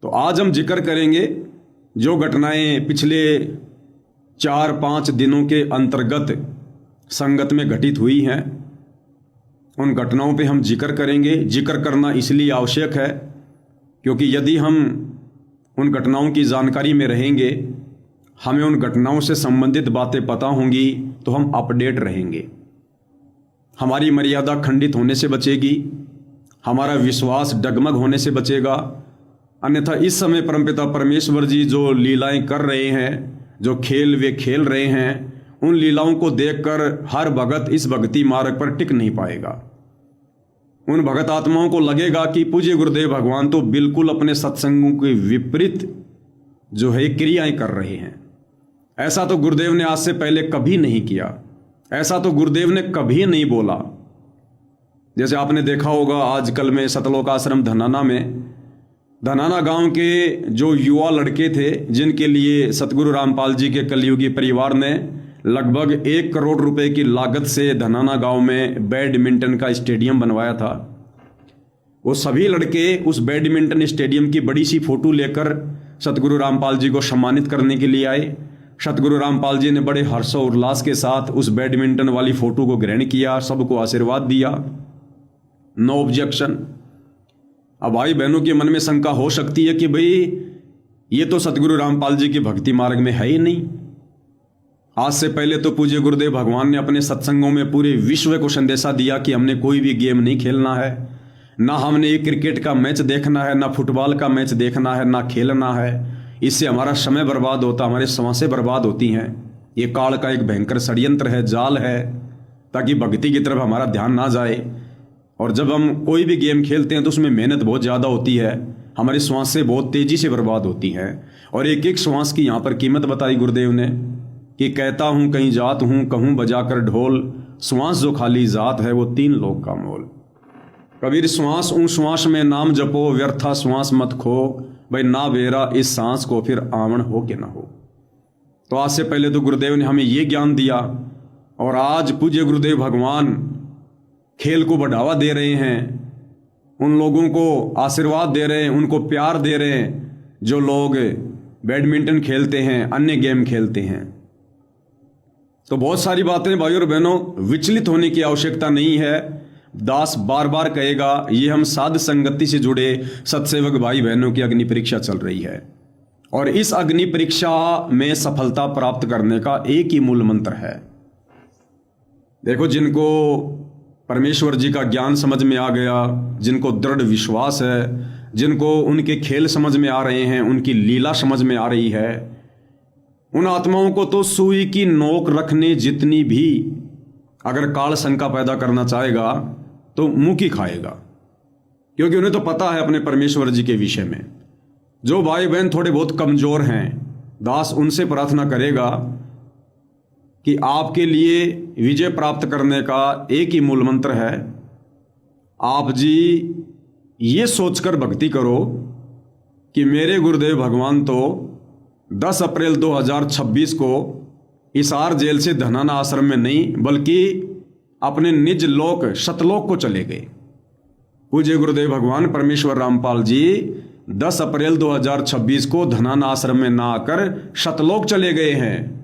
तो आज हम जिक्र करेंगे जो घटनाएं पिछले 4-5 दिनों के अंतर्गत संगत में घटित हुई हैं, उन घटनाओं पे हम जिक्र करेंगे। जिक्र करना इसलिए आवश्यक है क्योंकि यदि हम उन घटनाओं की जानकारी में रहेंगे, हमें उन घटनाओं से संबंधित बातें पता होंगी, तो हम अपडेट रहेंगे। हमारी मर्यादा खंडित होने से बचेगी, हमारा विश्वास डगमग होने से बचेगा। अन्यथा इस समय परमपिता परमेश्वर जी जो लीलाएं कर रहे हैं, जो खेल वे खेल रहे हैं, उन लीलाओं को देखकर हर भगत इस भक्ति मार्ग पर टिक नहीं पाएगा। उन भगत आत्माओं को लगेगा कि पूज्य गुरुदेव भगवान तो बिल्कुल अपने सत्संगों के विपरीत जो है क्रियाएं कर रहे हैं। ऐसा तो गुरुदेव ने आज से पहले कभी नहीं किया, ऐसा तो गुरुदेव ने कभी नहीं बोला। जैसे आपने देखा होगा आजकल में सतलोक आश्रम धनाना गांव के जो युवा लड़के थे, जिनके लिए सतगुरु रामपाल जी के कलयुगी परिवार ने लगभग 1 करोड़ रुपए की लागत से धनाना गांव में बैडमिंटन का स्टेडियम बनवाया था, वो सभी लड़के उस बैडमिंटन स्टेडियम की बड़ी सी फोटो लेकर सतगुरु रामपाल जी को सम्मानित करने के लिए आए। सतगुरु रामपाल जी ने बड़े हर्षोल्लास के साथ उस बैडमिंटन वाली फोटो को ग्रहण किया, सबको आशीर्वाद दिया, नो ऑब्जेक्शन। अब भाई बहनों के मन में शंका हो सकती है कि भाई ये तो सतगुरु रामपाल जी की भक्ति मार्ग में है ही नहीं। आज से पहले तो पूज्य गुरुदेव भगवान ने अपने सत्संगों में पूरे विश्व को संदेशा दिया कि हमने कोई भी गेम नहीं खेलना है, ना हमने एक क्रिकेट का मैच देखना है, ना फुटबॉल का मैच देखना है, ना खेलना है। इससे हमारा समय बर्बाद होता, हमारे सांसें बर्बाद होती हैं। ये काल का एक भयंकर षड्यंत्र है, जाल है, ताकि भक्ति की तरफ हमारा ध्यान ना जाए। और जब हम कोई भी गेम खेलते हैं तो उसमें मेहनत बहुत ज़्यादा होती है, हमारी सांसें बहुत तेज़ी से बर्बाद होती हैं। और एक एक श्वास की यहाँ पर कीमत बताई गुरुदेव ने कि कहता हूँ कहीं जात हूँ, कहूँ बजाकर ढोल, श्वास जो खाली जात है वो 3 लोग का मोल। कबीर श्वास ऊँ श्वास में नाम जपो, व्यर्था श्वास मत खो, भाई ना बेरा इस सांस को फिर आवन हो कि ना हो। तो आज से पहले तो गुरुदेव ने हमें ये ज्ञान दिया, और आज पूज्य गुरुदेव भगवान खेल को बढ़ावा दे रहे हैं, उन लोगों को आशीर्वाद दे रहे हैं, उनको प्यार दे रहे हैं जो लोग बैडमिंटन खेलते हैं, अन्य गेम खेलते हैं। तो बहुत सारी बातें भाइयों और बहनों, विचलित होने की आवश्यकता नहीं है। दास बार बार कहेगा, ये हम साध संगति से जुड़े सत्सेवक भाई बहनों की अग्नि परीक्षा चल रही है, और इस अग्नि परीक्षा में सफलता प्राप्त करने का एक ही मूल मंत्र है। देखो, जिनको परमेश्वर जी का ज्ञान समझ में आ गया, जिनको दृढ़ विश्वास है, जिनको उनके खेल समझ में आ रहे हैं, उनकी लीला समझ में आ रही है, उन आत्माओं को तो सुई की नोक रखने जितनी भी अगर काल शंका पैदा करना चाहेगा तो मुंह की खाएगा, क्योंकि उन्हें तो पता है अपने परमेश्वर जी के विषय में। जो भाई बहन थोड़े बहुत कमजोर हैं, दास उनसे प्रार्थना करेगा कि आपके लिए विजय प्राप्त करने का एक ही मूल मंत्र है, आप जी ये सोचकर भक्ति करो कि मेरे गुरुदेव भगवान तो 10 अप्रैल 2026 को हिसार जेल से धनाना आश्रम में नहीं बल्कि अपने निज लोक सतलोक को चले गए। पूज्य गुरुदेव भगवान परमेश्वर रामपाल जी 10 अप्रैल 2026 को धनाना आश्रम में ना आकर सतलोक चले गए हैं,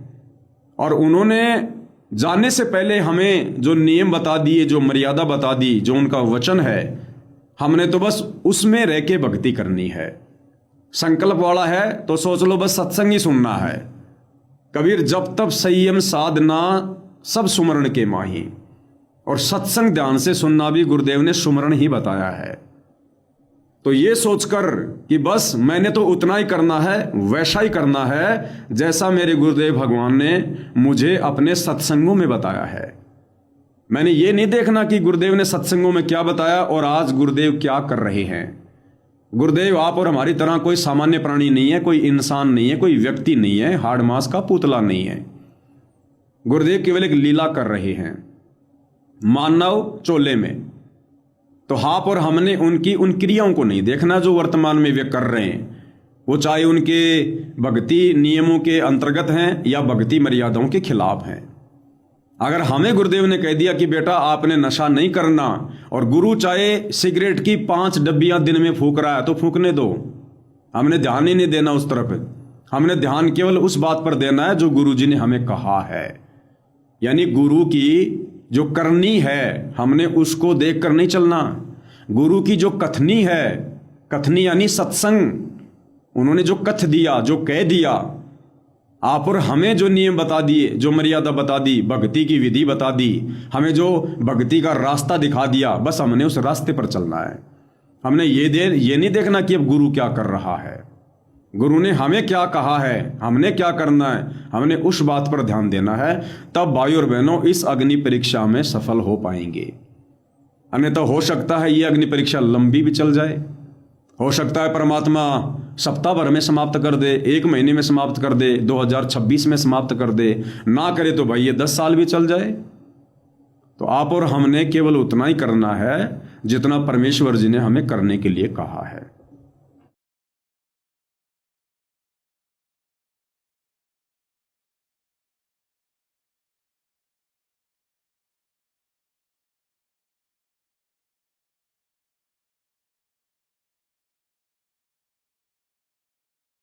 और उन्होंने जाने से पहले हमें जो नियम बता दिए, जो मर्यादा बता दी, जो उनका वचन है, हमने तो बस उसमें रह के भक्ति करनी है। संकल्प वाला है तो सोच लो बस सत्संग ही सुनना है। कबीर जब तब संयम साधना सब सुमरण के माही, और सत्संग ध्यान से सुनना भी गुरुदेव ने सुमरण ही बताया है। तो ये सोचकर कि बस मैंने तो उतना ही करना है, वैसा ही करना है जैसा मेरे गुरुदेव भगवान ने मुझे अपने सत्संगों में बताया है। मैंने ये नहीं देखना कि गुरुदेव ने सत्संगों में क्या बताया और आज गुरुदेव क्या कर रहे हैं। गुरुदेव आप और हमारी तरह कोई सामान्य प्राणी नहीं है, कोई इंसान नहीं है, कोई व्यक्ति नहीं है, हाड़ मांस का पुतला नहीं है। गुरुदेव केवल एक लीला कर रहे हैं मानव चोले में। तो आप और हमने उनकी उन क्रियाओं को नहीं देखना जो वर्तमान में वे कर रहे हैं, वो चाहे उनके भक्ति नियमों के अंतर्गत हैं या भक्ति मर्यादाओं के खिलाफ हैं। अगर हमें गुरुदेव ने कह दिया कि बेटा आपने नशा नहीं करना, और गुरु चाहे सिगरेट की 5 डब्बियां दिन में फूंक रहा है तो फूंकने दो, हमने ध्यान ही नहीं देना उस तरफ। हमने ध्यान केवल उस बात पर देना है जो गुरु जी ने हमें कहा है, यानी गुरु की जो करनी है हमने उसको देखकर नहीं चलना। गुरु की जो कथनी है, कथनी यानी सत्संग, उन्होंने जो कथ दिया, जो कह दिया, आप और हमें जो नियम बता दिए, जो मर्यादा बता दी, भक्ति की विधि बता दी, हमें जो भक्ति का रास्ता दिखा दिया, बस हमने उस रास्ते पर चलना है। हमने ये नहीं देखना कि अब गुरु क्या कर रहा है, गुरु ने हमें क्या कहा है, हमने क्या करना है, हमने उस बात पर ध्यान देना है। तब भाई और बहनों इस अग्नि परीक्षा में सफल हो पाएंगे। अन्यथा हो सकता है ये अग्नि परीक्षा लंबी भी चल जाए, हो सकता है परमात्मा सप्ताह भर में समाप्त कर दे, 1 महीने में समाप्त कर दे, 2026 में समाप्त कर दे, ना करे तो भाई ये 10 साल भी चल जाए। तो आप और हमने केवल उतना ही करना है जितना परमेश्वर जी ने हमें करने के लिए कहा है।